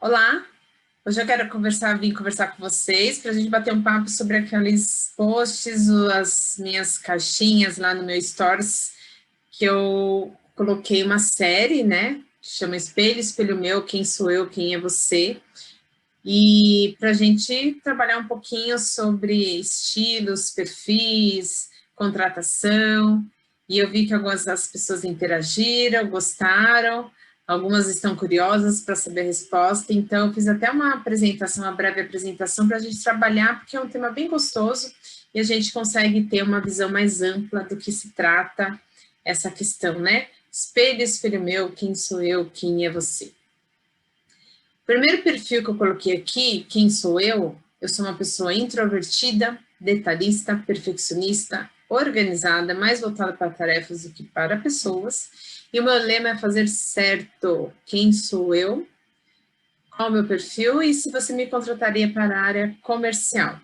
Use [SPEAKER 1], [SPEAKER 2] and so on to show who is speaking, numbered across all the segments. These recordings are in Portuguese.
[SPEAKER 1] Olá, hoje eu quero vim conversar com vocês para a gente bater um papo sobre aqueles posts, as minhas caixinhas lá no meu Stories, que eu coloquei uma série, né, que chama Espelho, Espelho Meu, Quem Sou Eu, Quem é Você, e para a gente trabalhar um pouquinho sobre estilos, perfis, contratação, e eu vi que algumas das pessoas interagiram, gostaram, algumas estão curiosas para saber a resposta, então eu fiz até uma apresentação, uma breve apresentação para a gente trabalhar, porque é um tema bem gostoso e a gente consegue ter uma visão mais ampla do que se trata essa questão, né? Espelho, espelho meu, quem sou eu, quem é você? O primeiro perfil que eu coloquei aqui, quem sou eu? Eu sou uma pessoa introvertida, detalhista, perfeccionista, organizada, mais voltada para tarefas do que para pessoas. E o meu lema é fazer certo. Quem sou eu? Qual é o meu perfil? E se você me contrataria para a área comercial?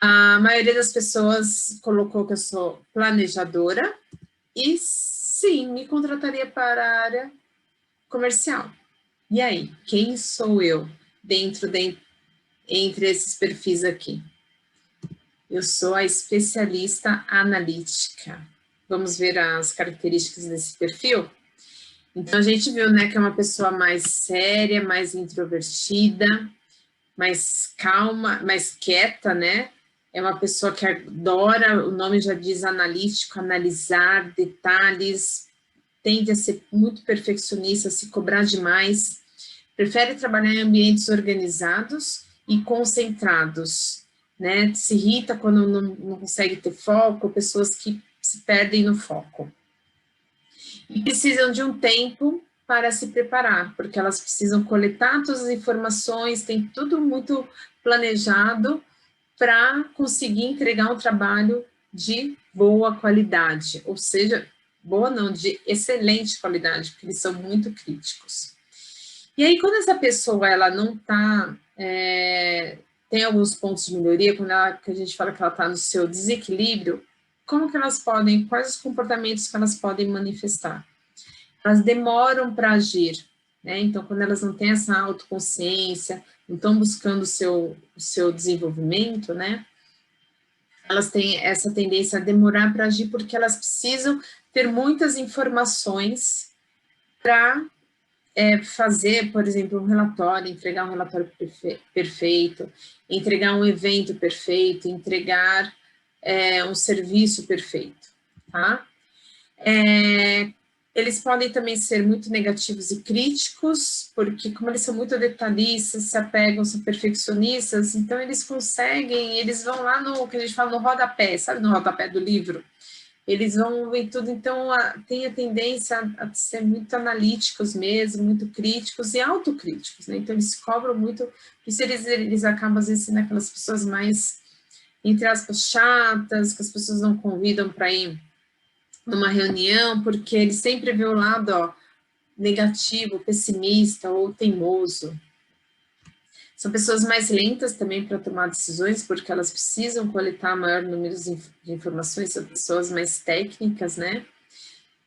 [SPEAKER 1] A maioria das pessoas colocou que eu sou planejadora e sim, me contrataria para a área comercial. E aí, quem sou eu entre esses perfis aqui? Eu sou a especialista analítica. Vamos ver as características desse perfil? Então, a gente viu, né, que é uma pessoa mais séria, mais introvertida, mais calma, mais quieta, né? É uma pessoa que adora, o nome já diz analítico, analisar detalhes, tende a ser muito perfeccionista, se cobrar demais, prefere trabalhar em ambientes organizados e concentrados, né? Se irrita quando não consegue ter foco, pessoas que se perdem no foco. E precisam de um tempo para se preparar, porque elas precisam coletar todas as informações, tem tudo muito planejado para conseguir entregar um trabalho de boa qualidade, ou seja, boa não, de excelente qualidade, porque eles são muito críticos. E aí, quando essa pessoa ela não está, tem alguns pontos de melhoria, quando que a gente fala que ela está no seu desequilíbrio, como que elas podem, quais os comportamentos que elas podem manifestar? Elas demoram para agir, né? Então, quando elas não têm essa autoconsciência, não estão buscando o seu desenvolvimento, né? Elas têm essa tendência a demorar para agir porque elas precisam ter muitas informações para fazer, por exemplo, um relatório, entregar um relatório perfeito, entregar um evento perfeito, entregar um serviço perfeito, tá? Eles podem também ser muito negativos e críticos, porque como eles são muito detalhistas, se apegam, são perfeccionistas, então eles conseguem, eles vão lá no, que a gente fala no rodapé, sabe no rodapé do livro? Eles vão ver tudo, então tem a tendência a ser muito analíticos mesmo, muito críticos e autocríticos, né? Então eles cobram muito, por isso eles acabam às vezes sendo aquelas pessoas mais, entre aspas, chatas, que as pessoas não convidam para ir numa reunião, porque ele sempre vê o lado, negativo, pessimista ou teimoso. São pessoas mais lentas também para tomar decisões, porque elas precisam coletar maior número de informações, são pessoas mais técnicas, né?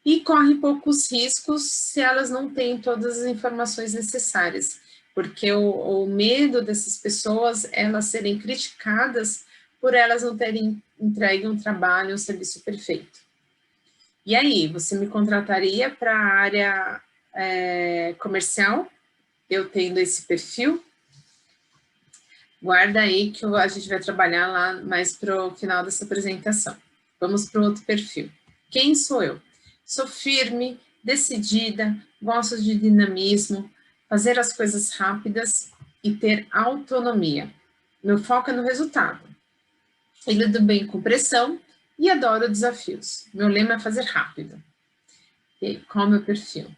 [SPEAKER 1] E correm poucos riscos se elas não têm todas as informações necessárias, porque o medo dessas pessoas é elas serem criticadas por elas não terem entregue um trabalho, um serviço perfeito. E aí, você me contrataria para a área comercial? Eu tendo esse perfil? Guarda aí que a gente vai trabalhar lá mais para o final dessa apresentação. Vamos para o outro perfil. Quem sou eu? Sou firme, decidida, gosto de dinamismo, fazer as coisas rápidas e ter autonomia. Meu foco é no resultado. Eu lido bem com pressão e adoro desafios. Meu lema é fazer rápido. E qual é o meu perfil?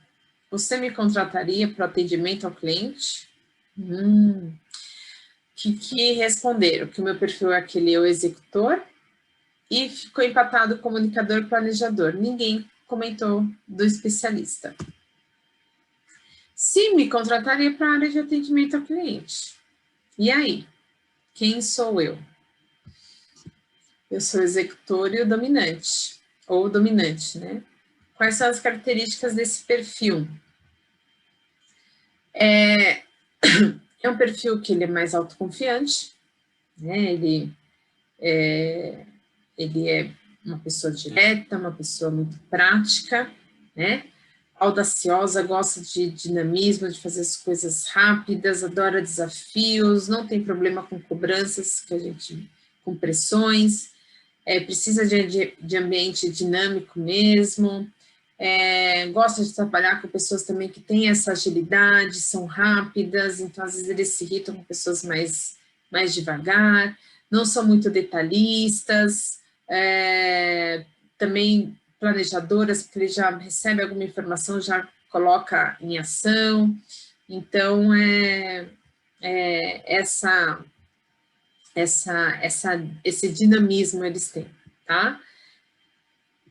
[SPEAKER 1] Você me contrataria para o atendimento ao cliente? Que responderam que o meu perfil é aquele eu executor e ficou empatado comunicador planejador. Ninguém comentou do especialista. Se me contrataria para a área de atendimento ao cliente. E aí? Quem sou eu? Eu sou o executor e o dominante, ou dominante, né? Quais são as características desse perfil? É um perfil que ele é mais autoconfiante, né? Ele é uma pessoa direta, uma pessoa muito prática, né? Audaciosa, gosta de dinamismo, de fazer as coisas rápidas, adora desafios, não tem problema com cobranças, com pressões, precisa de ambiente dinâmico mesmo, gosta de trabalhar com pessoas também que têm essa agilidade, são rápidas, então às vezes eles se irritam com pessoas mais devagar, não são muito detalhistas, também planejadoras, porque ele já recebe alguma informação, já coloca em ação, então esse dinamismo eles têm, tá?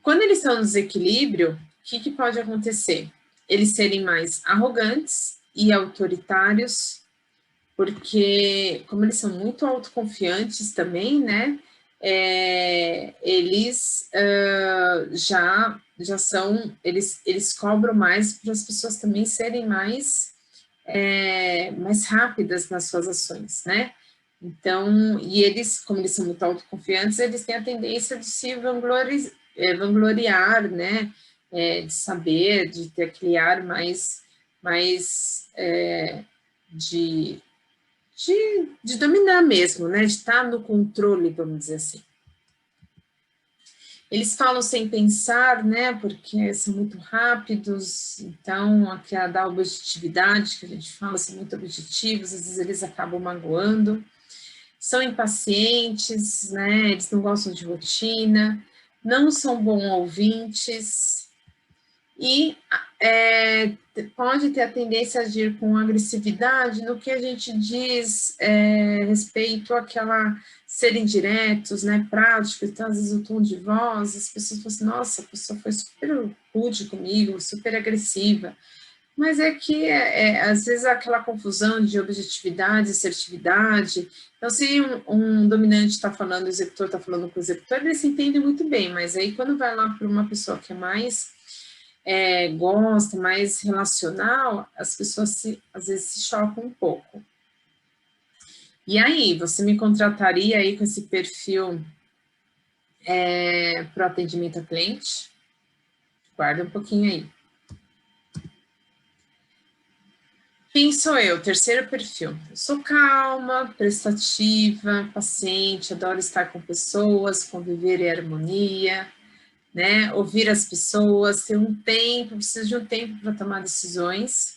[SPEAKER 1] Quando eles estão no desequilíbrio, o que pode acontecer? Eles serem mais arrogantes e autoritários, porque como eles são muito autoconfiantes também, né? Eles já são, eles cobram mais para as pessoas também serem mais rápidas nas suas ações, né? Então, e eles, como eles são muito autoconfiantes, eles têm a tendência de se vangloriar, né? De saber, de ter aquele ar mais de dominar mesmo, né? De estar no controle, vamos dizer assim. Eles falam sem pensar, né? Porque são muito rápidos, então da objetividade que a gente fala, são muito objetivos, às vezes eles acabam magoando. São impacientes, né? Eles não gostam de rotina, não são bons ouvintes e pode ter a tendência a agir com agressividade no que a gente diz respeito àquela serem diretos, né, práticos, então às vezes o tom de voz, as pessoas falam assim, nossa, a pessoa foi super rude comigo, super agressiva, mas é que às vezes aquela confusão de objetividade, assertividade, então se um dominante está falando, o executor está falando com o executor, ele se entende muito bem, mas aí quando vai lá para uma pessoa que é mais gosta, mais relacional, as pessoas às vezes se chocam um pouco. E aí, você me contrataria aí com esse perfil para o atendimento a cliente? Guarda um pouquinho aí. Quem sou eu? Terceiro perfil. Eu sou calma, prestativa, paciente, adoro estar com pessoas, conviver em harmonia, né? Ouvir as pessoas, ter um tempo, preciso de um tempo para tomar decisões.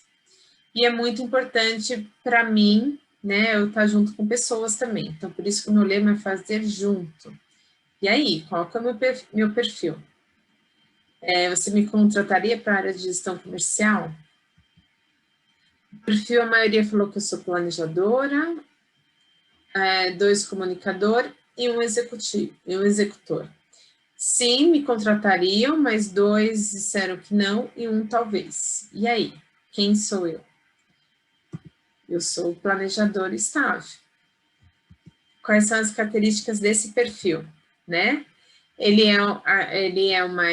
[SPEAKER 1] E é muito importante para mim, né, eu estar junto com pessoas também. Então, por isso que o meu lema é fazer junto. E aí, qual que é o meu perfil? Você me contrataria para a área de gestão comercial? O perfil, a maioria falou que eu sou planejadora, 2 comunicador e um executor. Sim, me contratariam, mas 2 disseram que não e 1 talvez. E aí, quem sou eu? Eu sou planejador estável. Quais são as características desse perfil, né? Ele é uma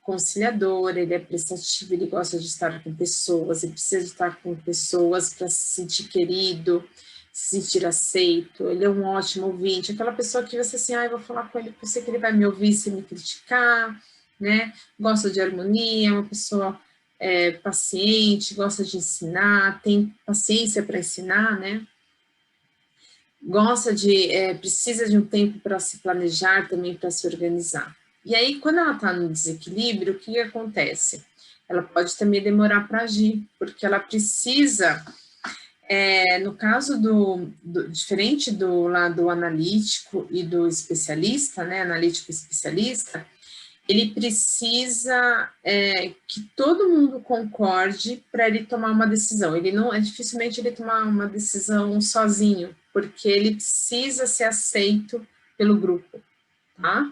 [SPEAKER 1] conciliador, ele é prestativo, ele gosta de estar com pessoas, ele precisa de estar com pessoas para se sentir querido, se sentir aceito, ele é um ótimo ouvinte, aquela pessoa que você assim, eu vou falar com ele, porque eu sei que ele vai me ouvir sem me criticar, né? Gosta de harmonia, é uma pessoa paciente, gosta de ensinar, tem paciência para ensinar, né? Precisa de um tempo para se planejar também, para se organizar. E aí, quando ela está no desequilíbrio, o que acontece? Ela pode também demorar para agir, porque ela precisa, no caso diferente do lado analítico e do especialista, né, analítico e especialista, ele precisa que todo mundo concorde para ele tomar uma decisão. Dificilmente ele tomar uma decisão sozinho, porque ele precisa ser aceito pelo grupo, tá?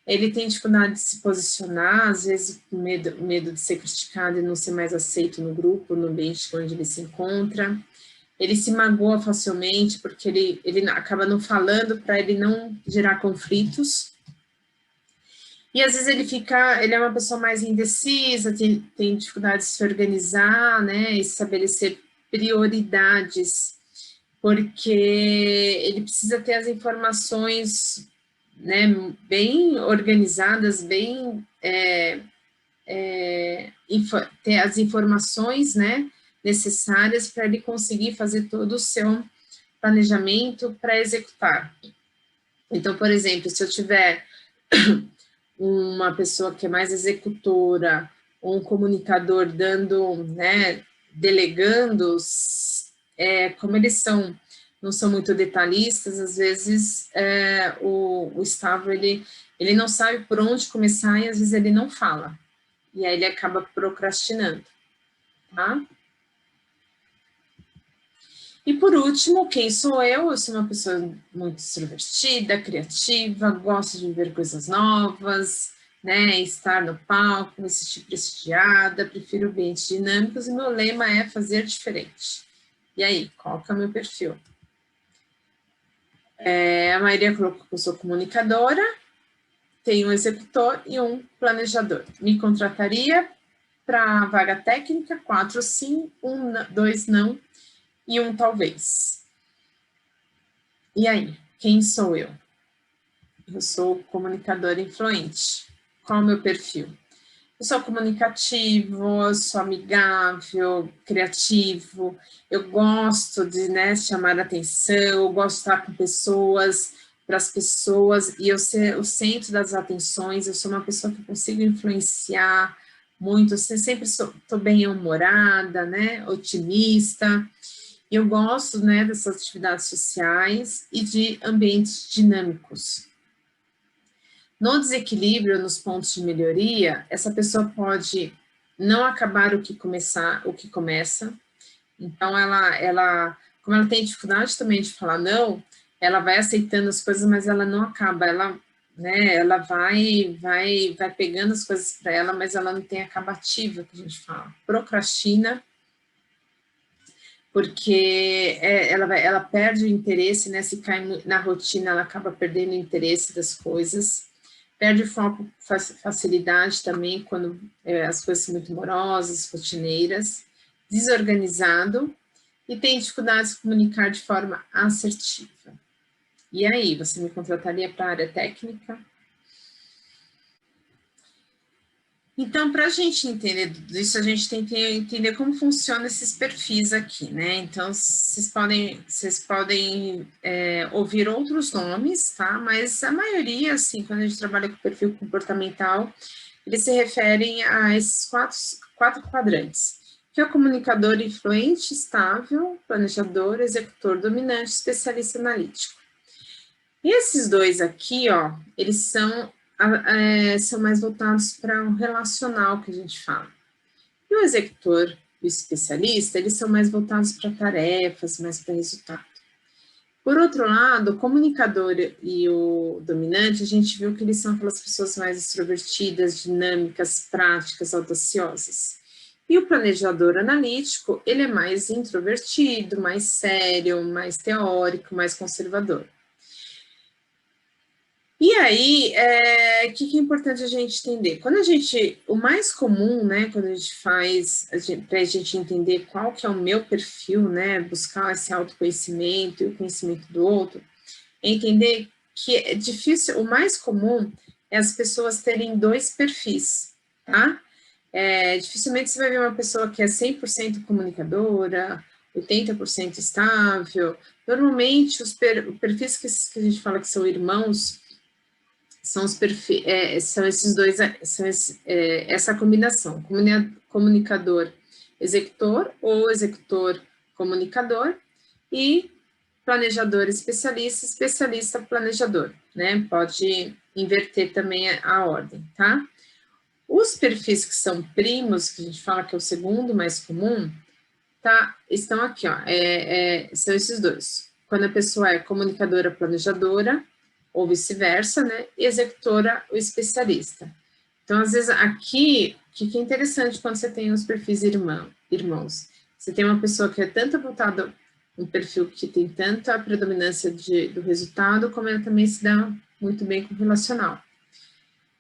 [SPEAKER 1] Ele tem dificuldade de se posicionar, às vezes com medo de ser criticado e não ser mais aceito no grupo, no ambiente onde ele se encontra. Ele se magoa facilmente, porque ele acaba não falando para ele não gerar conflitos. E às vezes ele é uma pessoa mais indecisa, tem dificuldade de se organizar, né, estabelecer prioridades, porque ele precisa ter as informações, né, bem organizadas, bem ter as informações, né, necessárias para ele conseguir fazer todo o seu planejamento para executar. Então, por exemplo, se eu tiver uma pessoa que é mais executora, ou um comunicador dando, né, delegando, como eles não são muito detalhistas, às vezes o estável, ele não sabe por onde começar e às vezes ele não fala. E aí ele acaba procrastinando, tá? E por último, quem sou eu? Eu sou uma pessoa muito extrovertida, criativa, gosto de ver coisas novas, né? Estar no palco, me sentir prestigiada, prefiro ambientes dinâmicos e meu lema é fazer diferente. E aí, qual que é o meu perfil? A maioria colocou que eu sou comunicadora, tenho um executor e um planejador. Me contrataria para vaga técnica, 4 sim, 2 não e 1 talvez. E aí, quem sou eu? Eu sou comunicadora influente. Qual é o meu perfil? Eu sou comunicativo, eu sou amigável, criativo, eu gosto de, né, chamar a atenção, eu gosto de estar com pessoas, para as pessoas, e eu ser o centro das atenções, eu sou uma pessoa que consigo influenciar muito, eu sempre estou bem-humorada, né, otimista, e eu gosto, né, dessas atividades sociais e de ambientes dinâmicos. No desequilíbrio, nos pontos de melhoria, essa pessoa pode não acabar o que começa. Então, como ela tem dificuldade também de falar não, ela vai aceitando as coisas, mas ela não acaba. Ela vai pegando as coisas para ela, mas ela não tem acabativa, que a gente fala. Procrastina, porque ela perde o interesse, né? Se cai na rotina, ela acaba perdendo o interesse das coisas. Perde foco, facilidade também, quando as coisas são muito morosas, rotineiras, desorganizado e tem dificuldades de comunicar de forma assertiva. E aí, você me contrataria para a área técnica? Então, para a gente entender tudo isso, a gente tem que entender como funcionam esses perfis aqui, né? Então, vocês podem ouvir outros nomes, tá? Mas a maioria, assim, quando a gente trabalha com perfil comportamental, eles se referem a esses quatro quadrantes, que é o comunicador influente, estável, planejador, executor dominante, especialista analítico. E esses dois aqui, ó, eles são mais voltados para o relacional que a gente fala. E o executor e o especialista, eles são mais voltados para tarefas, mais para resultado. Por outro lado, o comunicador e o dominante, a gente viu que eles são aquelas pessoas mais extrovertidas, dinâmicas, práticas, audaciosas. E o planejador analítico, ele é mais introvertido, mais sério, mais teórico, mais conservador. E aí, o que é importante a gente entender? O mais comum, né, quando a gente faz, para a gente entender qual que é o meu perfil, né, buscar esse autoconhecimento e o conhecimento do outro, é entender que é difícil, o mais comum é as pessoas terem dois perfis, tá? Dificilmente você vai ver uma pessoa que é 100% comunicadora, 80% estável. Normalmente, os perfis que a gente fala que são irmãos, são esses dois, essa combinação, comunicador executor ou executor comunicador e planejador especialista, especialista planejador, né? Pode inverter também a ordem, tá? Os perfis que são primos, que a gente fala que é o segundo mais comum, estão aqui, ó, são esses dois. Quando a pessoa é comunicadora planejadora, ou vice-versa, né, e executora ou especialista. Então, às vezes, aqui, o que é interessante quando você tem os perfis irmãos? Você tem uma pessoa que é tanto voltada, um perfil que tem tanta predominância do resultado, como ela também se dá muito bem com o relacional.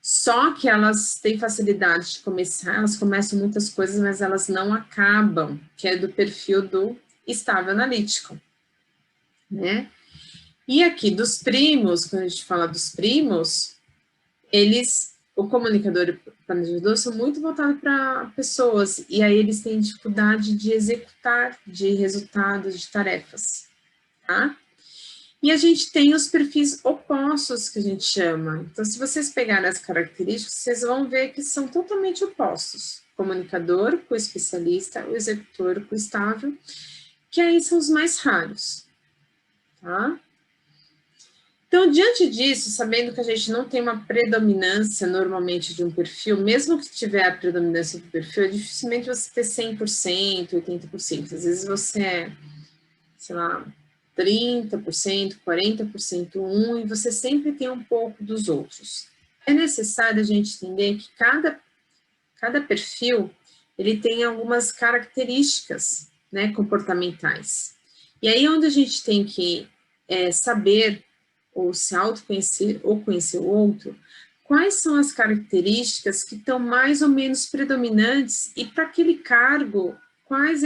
[SPEAKER 1] Só que elas têm facilidade de começar, elas começam muitas coisas, mas elas não acabam, que é do perfil do estável analítico, né? E aqui dos primos, quando a gente fala dos primos, o comunicador e o planejador são muito voltados para pessoas, e aí eles têm dificuldade de executar, de resultados, de tarefas, tá? E a gente tem os perfis opostos, que a gente chama. Então, se vocês pegarem as características, vocês vão ver que são totalmente opostos. O comunicador com o especialista, o executor com o estável, que aí são os mais raros, tá? Então, diante disso, sabendo que a gente não tem uma predominância normalmente de um perfil, mesmo que tiver a predominância do perfil, é dificilmente você ter 100%, 80%. Às vezes você é, sei lá, 30%, 40% um, e você sempre tem um pouco dos outros. É necessário a gente entender que cada perfil, ele tem algumas características, né, comportamentais. E aí onde a gente tem que saber, ou se autoconhecer, ou conhecer o outro, quais são as características que estão mais ou menos predominantes e para aquele cargo, quais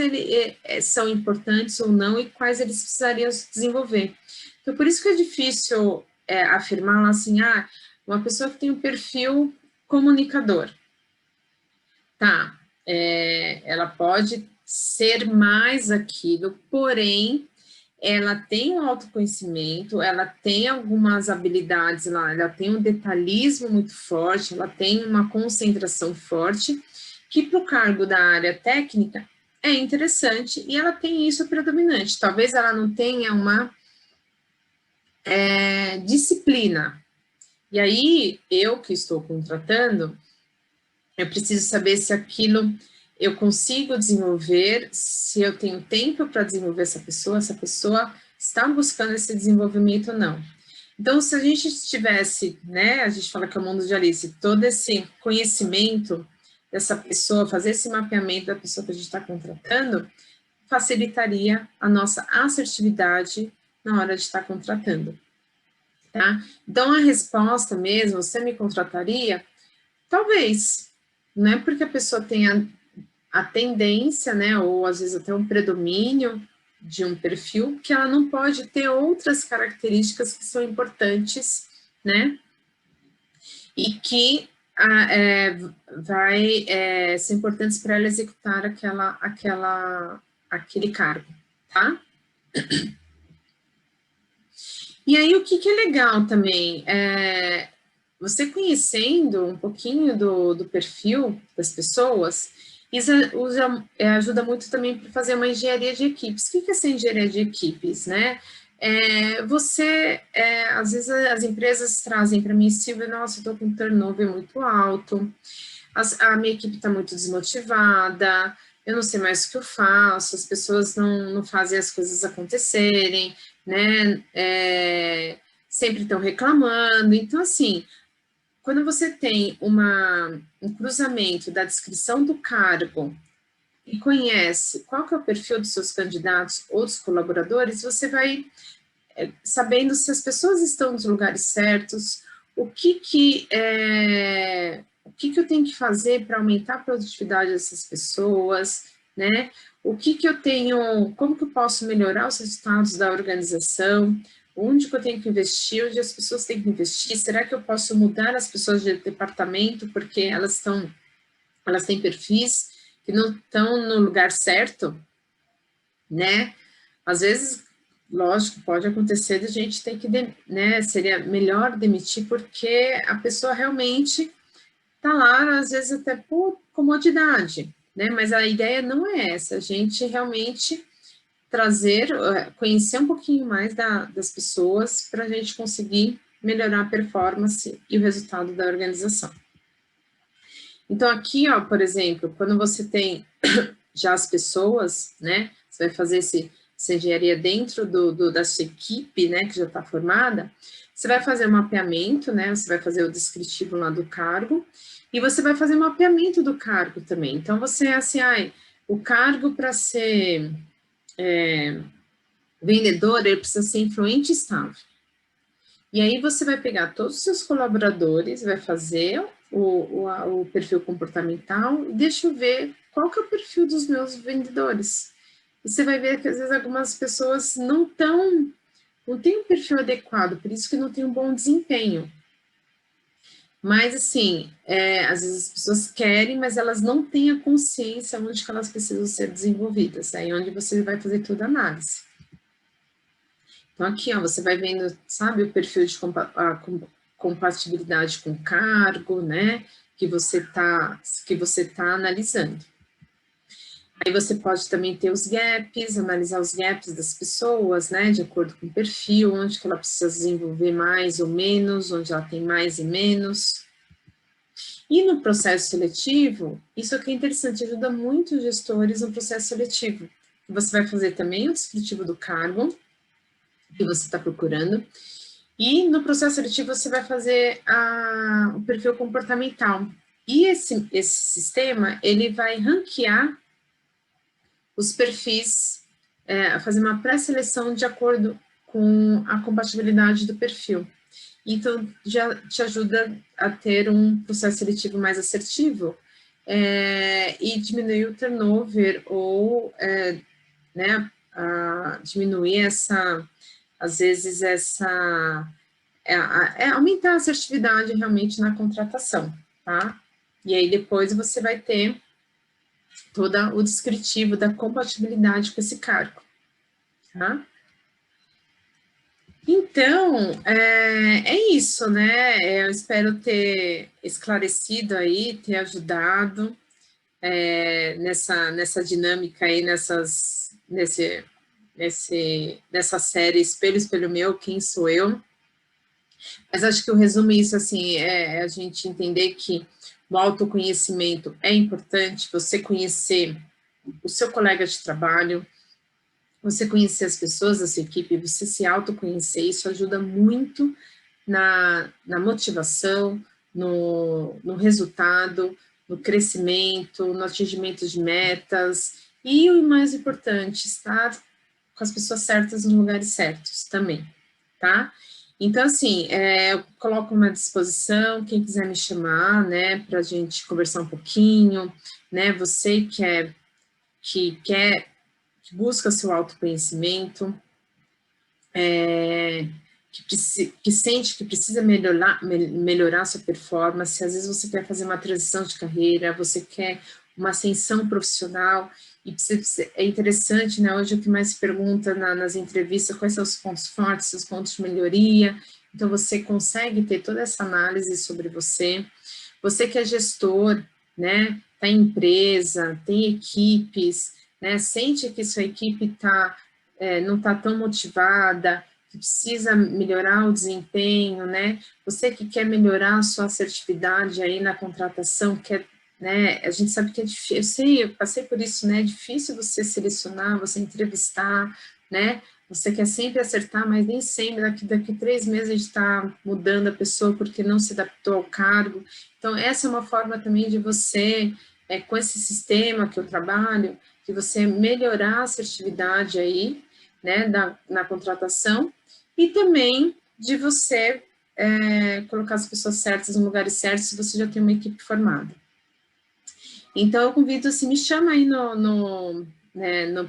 [SPEAKER 1] são importantes ou não e quais eles precisariam desenvolver. Então, por isso que é difícil afirmar assim, uma pessoa que tem um perfil comunicador, tá, ela pode ser mais aquilo, porém, ela tem um autoconhecimento, ela tem algumas habilidades lá, ela tem um detalhismo muito forte, ela tem uma concentração forte, que para o cargo da área técnica é interessante, e ela tem isso predominante. Talvez ela não tenha uma disciplina. E aí, eu que estou contratando, eu preciso saber se aquilo eu consigo desenvolver, se eu tenho tempo para desenvolver essa pessoa está buscando esse desenvolvimento ou não. Então, se a gente tivesse, né, a gente fala que é o mundo de Alice, todo esse conhecimento dessa pessoa, fazer esse mapeamento da pessoa que a gente está contratando, facilitaria a nossa assertividade na hora de estar contratando, tá? Então, a resposta mesmo, você me contrataria? Talvez, não é porque a pessoa tenha a tendência, né, ou às vezes até um predomínio de um perfil, que ela não pode ter outras características que são importantes, né, e que vai ser importantes para ela executar aquele cargo, tá? E aí, o que é legal também, você conhecendo um pouquinho do perfil das pessoas, isso ajuda muito também para fazer uma engenharia de equipes. O que é essa engenharia de equipes, né? Às vezes as empresas trazem para mim, Silvia, nossa, eu estou com um turnover muito alto, a minha equipe está muito desmotivada, eu não sei mais o que eu faço, as pessoas não fazem as coisas acontecerem, né? Sempre estão reclamando. Então, assim, quando você tem um cruzamento da descrição do cargo e conhece qual que é o perfil dos seus candidatos ou dos colaboradores, você vai sabendo se as pessoas estão nos lugares certos, o que eu tenho que fazer para aumentar a produtividade dessas pessoas, né? Como que eu posso melhorar os resultados da organização, onde que eu tenho que investir, onde as pessoas têm que investir, será que eu posso mudar as pessoas de departamento porque elas têm perfis que não estão no lugar certo, né? Às vezes, lógico, pode acontecer de a gente ter que, né, seria melhor demitir porque a pessoa realmente está lá, às vezes até por comodidade, né? Mas a ideia não é essa, a gente realmente conhecer um pouquinho mais das pessoas para a gente conseguir melhorar a performance e o resultado da organização. Então, aqui, ó, por exemplo, quando você tem já as pessoas, né, você vai fazer essa engenharia dentro da sua equipe, né, que já está formada, você vai fazer o mapeamento, né, você vai fazer o descritivo lá do cargo, e você vai fazer o mapeamento do cargo também. Então, você é assim, o cargo para ser vendedor, ele precisa ser influente e estável. E aí você vai pegar todos os seus colaboradores, vai fazer o perfil comportamental, e deixa eu ver qual que é o perfil dos meus vendedores. E você vai ver que às vezes algumas pessoas não têm um perfil adequado, por isso que não tem um bom desempenho. Mas, assim, às vezes as pessoas querem, mas elas não têm a consciência onde que elas precisam ser desenvolvidas. Aí onde você vai fazer toda a análise. Então, aqui, ó, você vai vendo, sabe, o perfil de compatibilidade com o cargo, né, que você tá analisando. Aí você pode também ter os gaps, analisar os gaps das pessoas, né, de acordo com o perfil, onde que ela precisa desenvolver mais ou menos, onde ela tem mais e menos. E no processo seletivo, isso aqui é interessante, ajuda muito os gestores no processo seletivo. Você vai fazer também o descritivo do cargo que você está procurando, e no processo seletivo você vai fazer o perfil comportamental. E esse sistema, ele vai ranquear os perfis, fazer uma pré-seleção de acordo com a compatibilidade do perfil. Então, já te ajuda a ter um processo seletivo mais assertivo e diminuir o turnover ou né, diminuir às vezes, aumentar a assertividade realmente na contratação, tá? E aí depois você vai ter todo o descritivo da compatibilidade com esse cargo, tá? Então, isso, né? Eu espero ter esclarecido aí, ter ajudado nessa dinâmica aí, nessa série Espelho, Espelho Meu, Quem Sou Eu? Mas acho que o resumo isso, assim, é a gente entender que o autoconhecimento é importante, você conhecer o seu colega de trabalho, você conhecer as pessoas da sua equipe, você se autoconhecer, isso ajuda muito na motivação, no resultado, no crescimento, no atingimento de metas, e o mais importante, estar com as pessoas certas nos lugares certos também, tá? Então, assim, eu coloco uma disposição, quem quiser me chamar, né, para a gente conversar um pouquinho, né, você que busca seu autoconhecimento, que sente que precisa melhorar sua performance, às vezes você quer fazer uma transição de carreira, você quer uma ascensão profissional, e é interessante, né, hoje o que mais se pergunta nas entrevistas, quais são os pontos fortes, os pontos de melhoria, então você consegue ter toda essa análise sobre você que é gestor, né, tá em empresa, tem equipes, né, sente que sua equipe não está tão motivada, que precisa melhorar o desempenho, né? Você que quer melhorar a sua assertividade aí na contratação, né? A gente sabe que é difícil, eu passei por isso, né? É difícil você selecionar, você entrevistar, né? Você quer sempre acertar, mas nem sempre, daqui 3 meses a gente está mudando a pessoa porque não se adaptou ao cargo. Então, essa é uma forma também de você, com esse sistema que eu trabalho, de você melhorar a assertividade aí, né, na contratação, e também de você colocar as pessoas certas nos lugares certos se você já tem uma equipe formada. Então, eu convido, assim, me chama aí no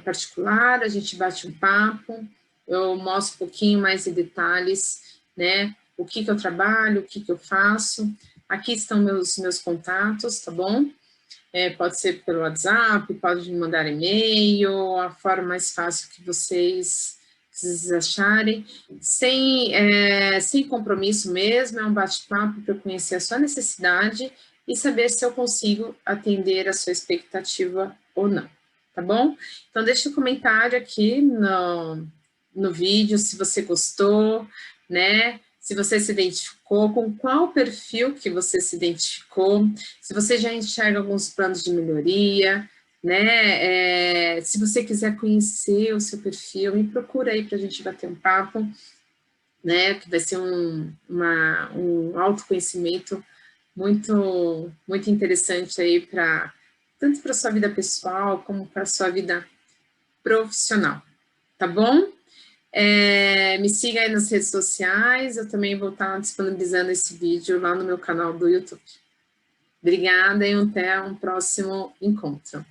[SPEAKER 1] particular, a gente bate um papo, eu mostro um pouquinho mais em detalhes, né, o que eu trabalho, o que eu faço. Aqui estão meus contatos, tá bom? Pode ser pelo WhatsApp, pode me mandar e-mail, a forma mais fácil que vocês acharem, sem compromisso mesmo, é um bate-papo para eu conhecer a sua necessidade e saber se eu consigo atender a sua expectativa ou não, tá bom? Então, deixa um comentário aqui no vídeo, se você gostou, né? Se você se identificou, com qual perfil que você se identificou, se você já enxerga alguns planos de melhoria, né? Se você quiser conhecer o seu perfil, me procura aí para a gente bater um papo, né? Que vai ser um autoconhecimento muito, muito interessante aí tanto para a sua vida pessoal como para a sua vida profissional, tá bom? Me siga aí nas redes sociais, eu também vou estar disponibilizando esse vídeo lá no meu canal do YouTube. Obrigada e até um próximo encontro.